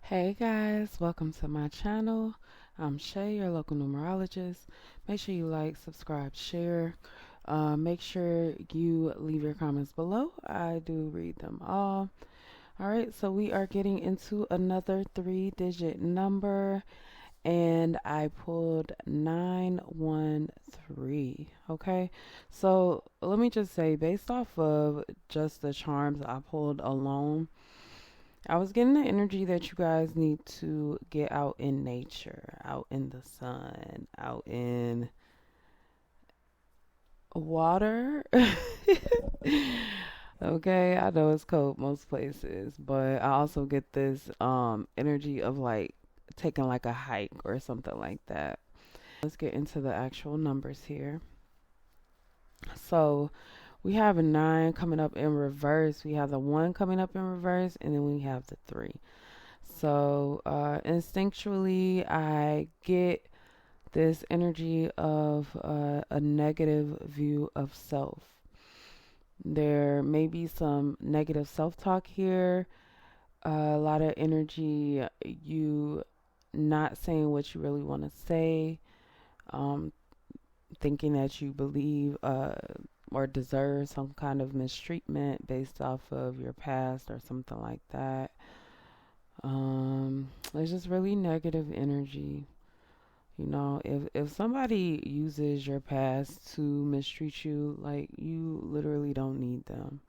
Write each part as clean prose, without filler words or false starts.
Hey guys, welcome to my channel. I'm Shay, your local numerologist. Make sure you like, subscribe, share. Make sure you leave your comments below. I do read them all. All right, so we are getting into another 3-digit number, and I pulled 913. Okay, so let me just say, based off of just the charms I pulled alone, I was getting the energy that you guys need to get out in nature, out in the sun, out in water. Okay, I know it's cold most places, but I also get this energy of like taking like a hike or something like that. Let's get into the actual numbers here. So we have a 9 coming up in reverse. We have the 1 coming up in reverse, and then we have the 3. So instinctually, I get this energy of a negative view of self. There may be some negative self talk here, a lot of energy, you not saying what you really want to say, um, thinking that you believe or deserve some kind of mistreatment based off of your past or something like that. There's just really negative energy. If somebody uses your past to mistreat you, like you literally don't need them.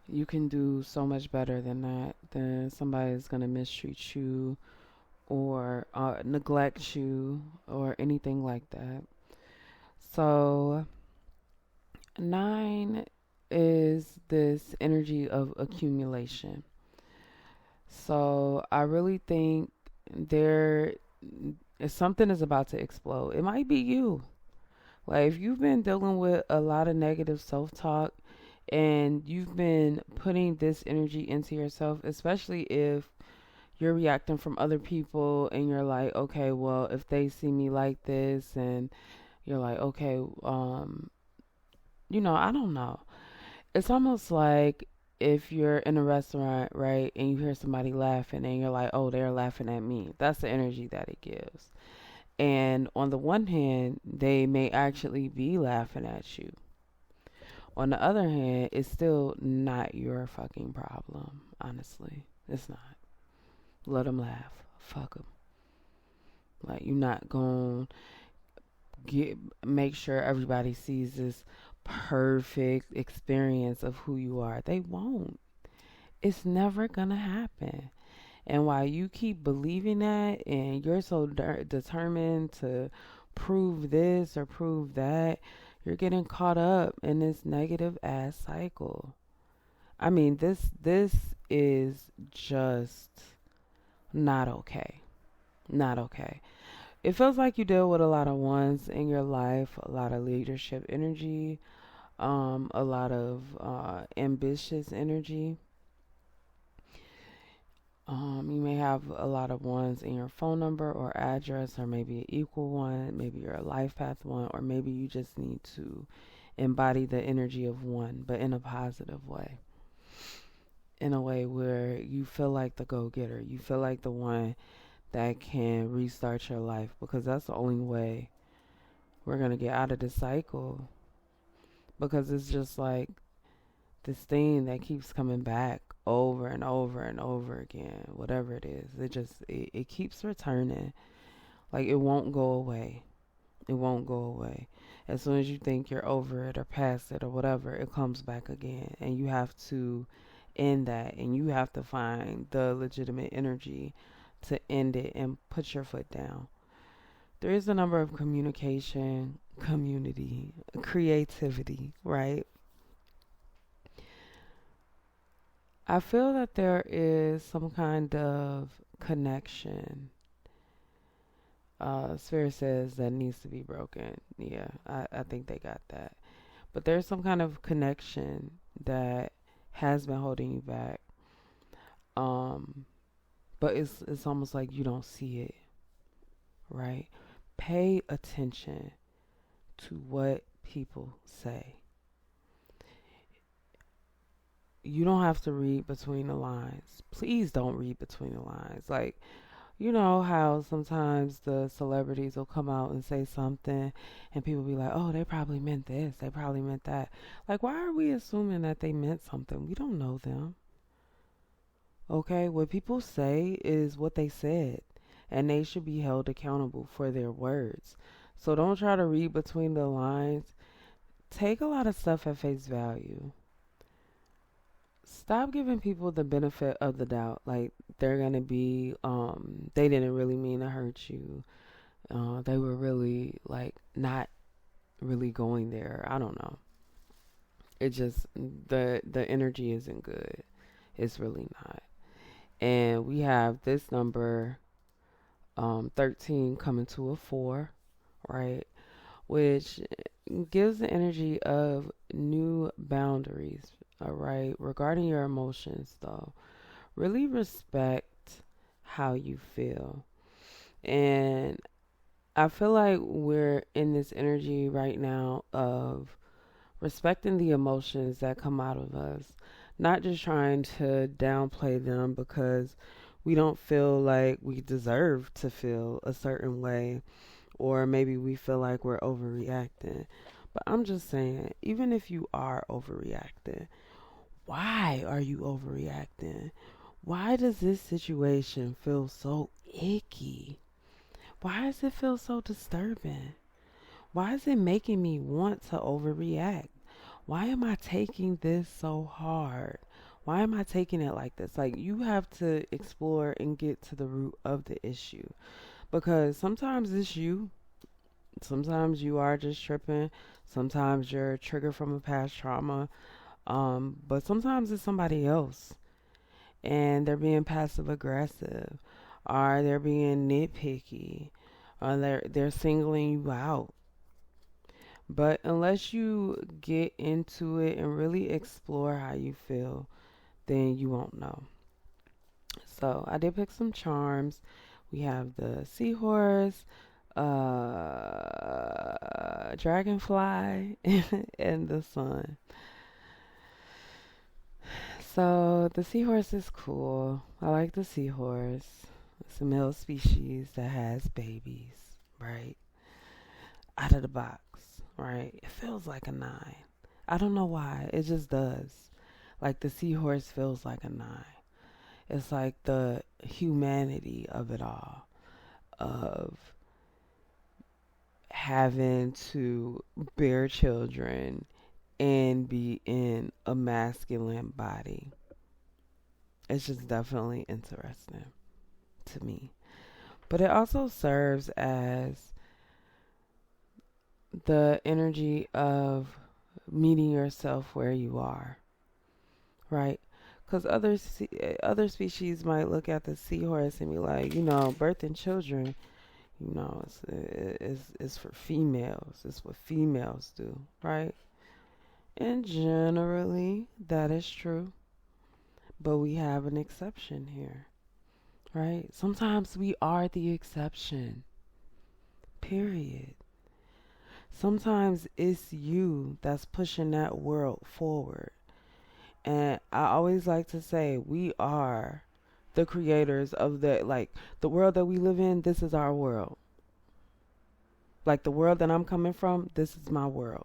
You can do so much better than that. Than somebody is gonna mistreat you or neglect you or anything like that. So 9 is this energy of accumulation. So I really think there if something is about to explode, it might be you. Like if you've been dealing with a lot of negative self-talk and you've been putting this energy into yourself, especially if you're reacting from other people and you're like, okay, well, if they see me like this and you're like, okay, I don't know. It's almost like if you're in a restaurant, right, and you hear somebody laughing and you're like, oh, they're laughing at me. That's the energy that it gives. And on the one hand, they may actually be laughing at you. On the other hand, it's still not your fucking problem, honestly. It's not. Let them laugh. Fuck them. Like, you're not going to make sure everybody sees this perfect experience of who you are. They won't. It's never going to happen. And while you keep believing that and you're so determined to prove this or prove that, you're getting caught up in this negative ass cycle. I mean, this is just not okay. Not okay. It feels like you deal with a lot of ones in your life, a lot of leadership energy, a lot of ambitious energy. You may have a lot of ones in your phone number or address, or maybe an equal one, maybe you're a life path one, or maybe you just need to embody the energy of one, but in a positive way. In a way where you feel like the go getter, you feel like the one that can restart your life, because that's the only way we're going to get out of this cycle. Because it's just like this thing that keeps coming back over and over and over again, whatever it is. It keeps returning. Like it won't go away. It won't go away. As soon as you think you're over it or past it or whatever, it comes back again. And you have to end that, and you have to find the legitimate energy to end it and put your foot down. There is a number of communication, community, creativity, right? I feel that there is some kind of connection. Spirit says that needs to be broken. Yeah, I think they got that. But there's some kind of connection that has been holding you back. Um, but it's almost like you don't see it, right? Pay attention to what people say. you don't have to read between the lines. Please don't read between the lines. Like, you know how sometimes the celebrities will come out and say something and people be like, oh, they probably meant this, they probably meant that. Like, why are we assuming that they meant something? We don't know them. Okay, what people say is what they said, and they should be held accountable for their words. So don't try to read between the lines. Take a lot of stuff at face value. Stop giving people the benefit of the doubt. Like, they're gonna be, they didn't really mean to hurt you. They were really like not really going there. I don't know. It just the energy isn't good. It's really not. And we have this number 13 coming to a 4, right? Which gives the energy of new boundaries, all right? Regarding your emotions, though, really respect how you feel. And I feel like we're in this energy right now of respecting the emotions that come out of us, not just trying to downplay them because we don't feel like we deserve to feel a certain way, or maybe we feel like we're overreacting. But I'm just saying, even if you are overreacting, why are you overreacting? Why does this situation feel so icky? Why does it feel so disturbing? Why is it making me want to overreact? Why am I taking this so hard? Why am I taking it like this? Like, you have to explore and get to the root of the issue. Because sometimes it's you. Sometimes you are just tripping. Sometimes you're triggered from a past trauma. But sometimes it's somebody else. And they're being passive aggressive. Or they're being nitpicky. Or they're singling you out. But unless you get into it and really explore how you feel, then you won't know. So I did pick some charms. We have the seahorse, dragonfly, and the sun. So the seahorse is cool. I like the seahorse. It's a male species that has babies, right? Out of the box, right? It feels like a 9. I don't know why. It just does. Like, the seahorse feels like a 9. It's like the humanity of it all, of having to bear children and be in a masculine body. It's just definitely interesting to me. But it also serves as the energy of meeting yourself where you are, right? Because other species might look at the seahorse and be like, birthing children, it's for females. It's what females do, right? And generally, that is true. But we have an exception here, right? Sometimes we are the exception, period. Sometimes it's you that's pushing that world forward. And I always like to say, we are the creators of the world that we live in. This is our world. Like, the world that I'm coming from, this is my world.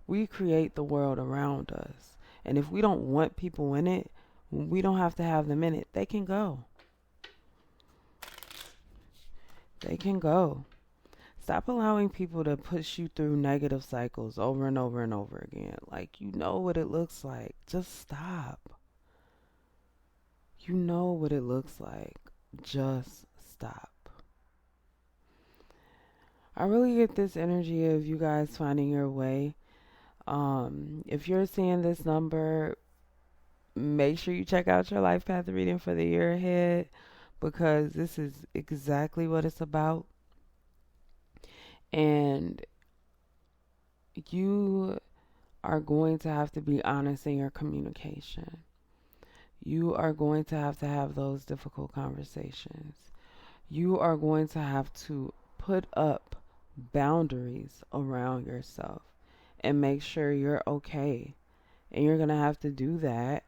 We create the world around us. And if we don't want people in it, we don't have to have them in it. They can go. They can go. Stop allowing people to push you through negative cycles over and over and over again. Like, you know what it looks like. Just stop. You know what it looks like. Just stop. I really get this energy of you guys finding your way. If you're seeing this number, make sure you check out your life path reading for the year ahead, because this is exactly what it's about. And you are going to have to be honest in your communication. You are going to have those difficult conversations. You are going to have to put up boundaries around yourself and make sure you're okay And you're going to have to do that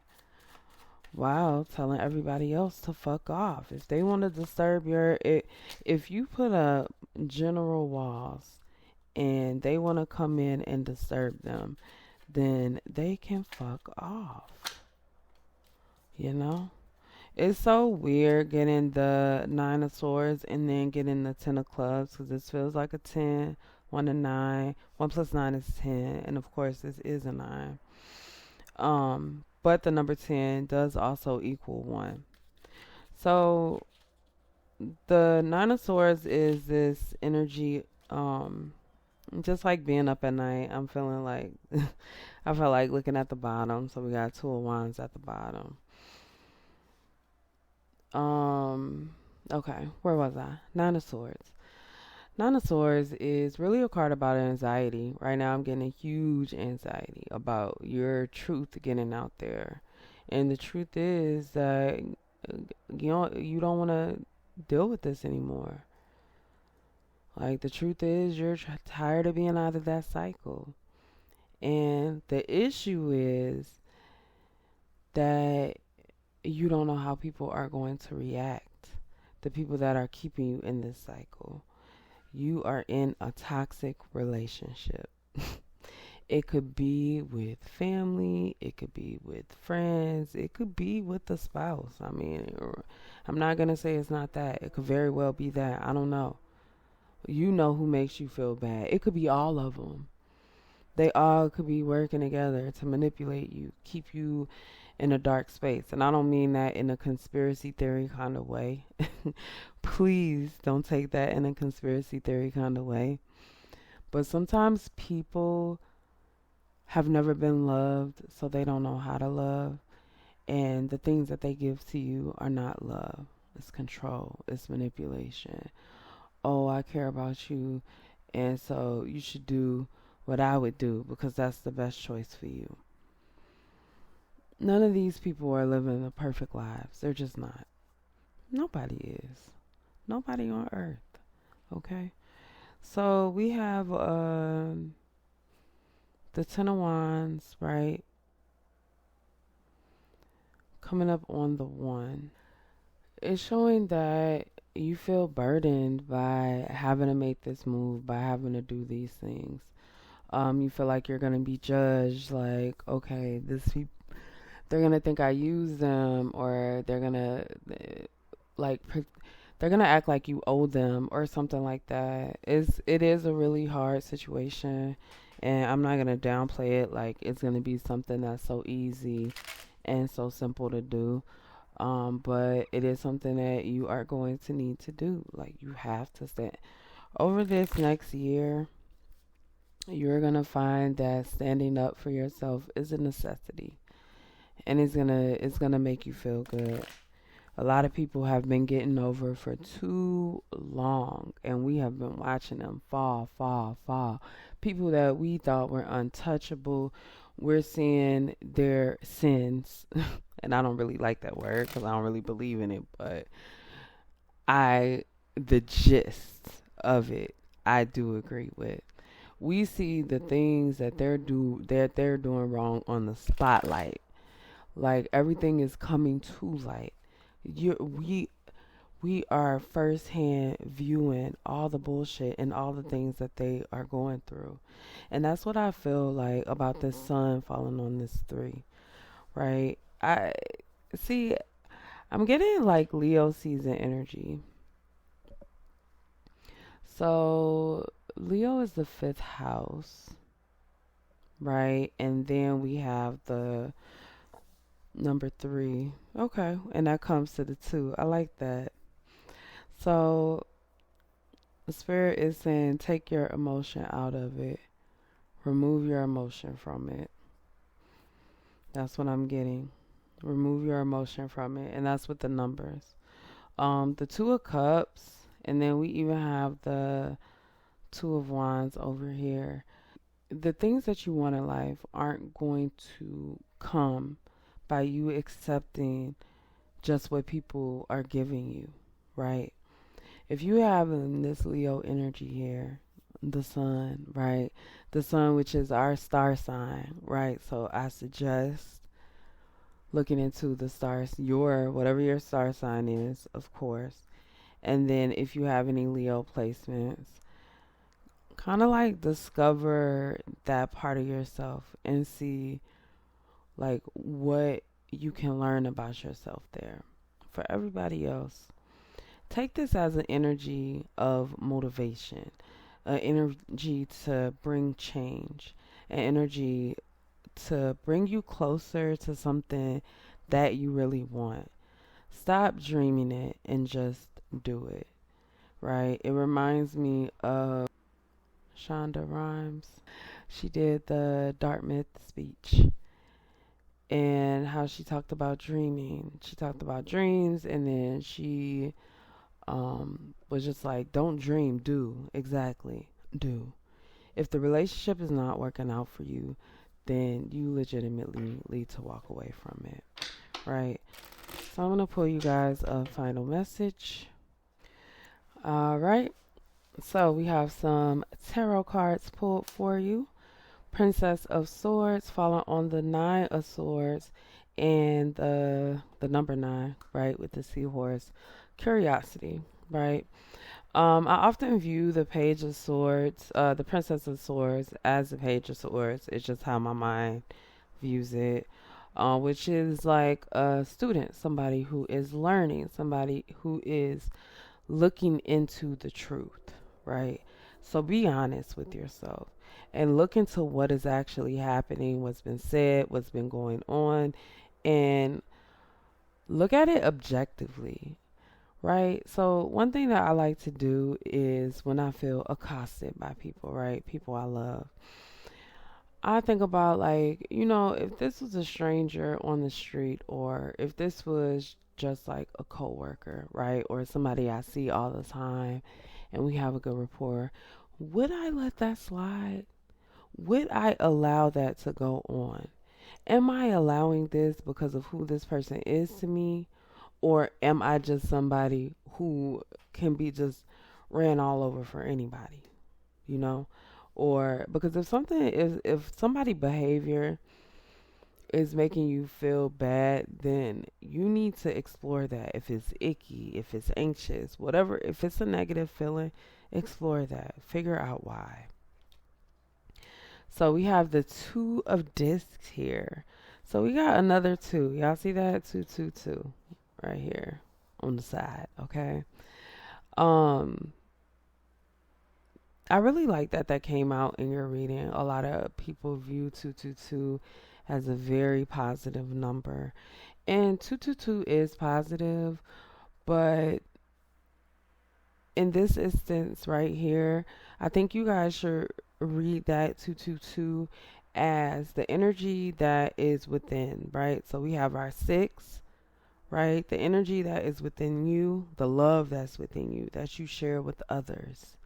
while telling everybody else to fuck off. If they want to disturb if you put up general walls and they want to come in and disturb them, then they can fuck off. You know? It's so weird getting the Nine of Swords and then getting the Ten of Clubs, because this feels like a 10, 1 and 9. 1 plus 9 is 10, and of course this is a 9. But the number 10 does also equal 1. So the Nine of Swords is this energy, just like being up at night. I'm feeling like, I feel like looking at the bottom. So we got Two of Wands at the bottom. Okay, where was I? Nine of Swords. Nine of Swords is really a card about anxiety. Right now I'm getting a huge anxiety about your truth getting out there. And the truth is that you don't want to deal with this anymore. Like, the truth is you're tired of being out of that cycle. And the issue is that you don't know how people are going to react. The people that are keeping you in this cycle. You are in a toxic relationship. It could be with family, it could be with friends, it could be with the spouse. I mean, I'm not going to say it's not that. It could very well be that. I don't know. You know who makes you feel bad. It could be all of them. They all could be working together to manipulate you, keep you in a dark space. And I don't mean that in a conspiracy theory kind of way. Please don't take that in a conspiracy theory kind of way. But sometimes people have never been loved, so they don't know how to love. And the things that they give to you are not love. It's control. It's manipulation. Oh, I care about you, and so you should do what I would do because that's the best choice for you. None of these people are living the perfect lives. They're just not. Nobody is. Nobody on earth. Okay? So we have the Ten of Wands, right? Coming up on the 1. It's showing that you feel burdened by having to make this move, by having to do these things. You feel like you're going to be judged, like, okay, they're going to think I use them, or they're going to, like, they're going to act like you owe them or something like that. It is a really hard situation, and I'm not going to downplay it like it's going to be something that's so easy and so simple to do. But it is something that you are going to need to do. Like, you have to stand. Over this next year, you're going to find that standing up for yourself is a necessity. And it's gonna make you feel good. A lot of people have been getting over for too long, and we have been watching them fall, fall, fall. People that we thought were untouchable, we're seeing their sins. And I don't really like that word because I don't really believe in it, but the gist of it, I do agree with. We see the things that they're doing wrong on the spotlight. Like, everything is coming to light. We are firsthand viewing all the bullshit and all the things that they are going through. And that's what I feel like about this sun falling on this 3, right? I'm getting like Leo season energy. So Leo is the 5th house, right? And then we have the number 3. Okay. And that comes to the 2. I like that. So the spirit is saying take your emotion out of it. Remove your emotion from it. That's what I'm getting. Remove your emotion from it. And that's with the numbers. The 2 of Cups. And then we even have the 2 of Wands over here. The things that you want in life aren't going to come by you accepting just what people are giving you, right? If you have this Leo energy here, the sun, right? The sun, which is our star sign, right? So I suggest looking into the stars, whatever your star sign is, of course. And then if you have any Leo placements, kind of like discover that part of yourself and see like what you can learn about yourself there. For everybody else, take this as an energy of motivation, an energy to bring change, an energy to bring you closer to something that you really want. Stop dreaming it and just do it, right? It reminds me of Shonda Rhimes. She did the Dartmouth speech and how she talked about dreaming. She talked about dreams, and then she was just like, don't dream, do. Exactly, do. If the relationship is not working out for you, then you legitimately need to walk away from it, right? So I'm going to pull you guys a final message. All right. So we have some tarot cards pulled for you. Princess of Swords, following on the Nine of Swords, and the number 9, right, with the seahorse. Curiosity, right? I often view the Page of Swords, the Princess of Swords, as the Page of Swords. It's just how my mind views it, which is like a student, somebody who is learning, somebody who is looking into the truth, right? So be honest with yourself and look into what is actually happening, what's been said, what's been going on, and look at it objectively, right? So one thing that I like to do is when I feel accosted by people, right? People I love. I think about like, if this was a stranger on the street or if this was just like a coworker, right? Or somebody I see all the time and we have a good rapport, would I let that slide? Would I allow that to go on? Am I allowing this because of who this person is to me? Or am I just somebody who can be just ran all over for anybody, you know? Or because if somebody behavior is making you feel bad, then you need to explore that. If it's icky, if it's anxious, whatever, if it's a negative feeling, explore that. Figure out why. So we have the Two of Discs here. So we got another 2. Y'all see that? 222 right here on the side, okay? I really like that came out in your reading. A lot of people view 222 as a very positive number. And 222 is positive, but in this instance right here, I think you guys should read that 222 as the energy that is within, right? So we have our 6, right? The energy that is within you, the love that's within you, that you share with others.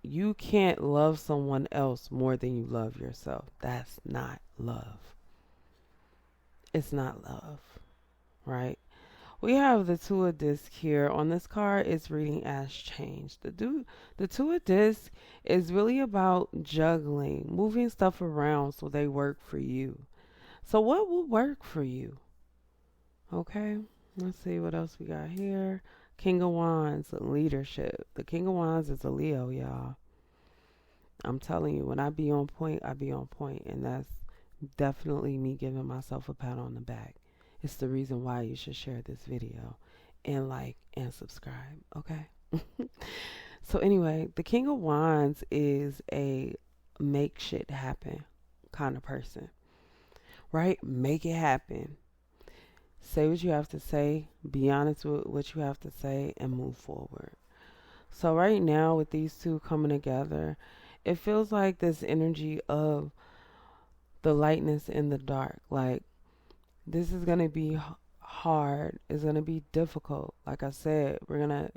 You can't love someone else more than you love yourself. That's not love. It's not love, right? We have the Two of Discs here. On this card, it's reading as change. The Two of Discs is really about juggling, moving stuff around so they work for you. So what will work for you? Okay, let's see what else we got here. King of Wands, leadership. The King of Wands is a Leo, y'all. I'm telling you, when I be on point, I be on point, and that's definitely me giving myself a pat on the back. It's the reason why you should share this video and like and subscribe, okay? So anyway, the King of Wands is a make shit happen kind of person, right? Make it happen. Say what you have to say, be honest with what you have to say, and move forward. So right now with these two coming together, it feels like this energy of the lightness in the dark. Like, this is going to be hard. It's going to be difficult. Like I said, we're going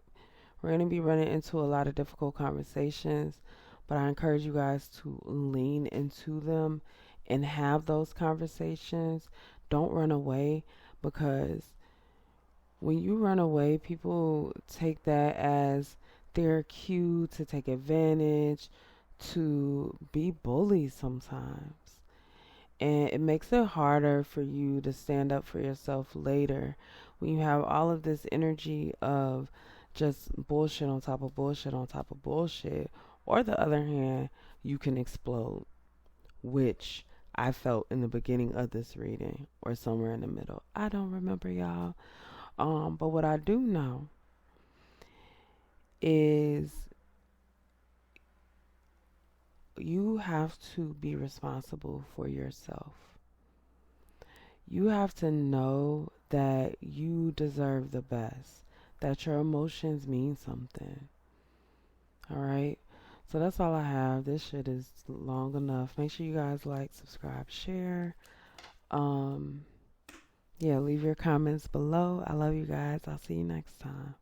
to be running into a lot of difficult conversations, but I encourage you guys to lean into them and have those conversations. Don't run away, because when you run away, people take that as they're cute to take advantage, to be bullies sometimes. And it makes it harder for you to stand up for yourself later when you have all of this energy of just bullshit on top of bullshit on top of bullshit. Or the other hand, you can explode, which I felt in the beginning of this reading or somewhere in the middle. I don't remember, y'all. But what I do know is you have to be responsible for yourself. You have to know that you deserve the best, that your emotions mean something. All right? So that's all I have. This shit is long enough. Make sure you guys like, subscribe, share. Yeah, leave your comments below. I love you guys. I'll see you next time.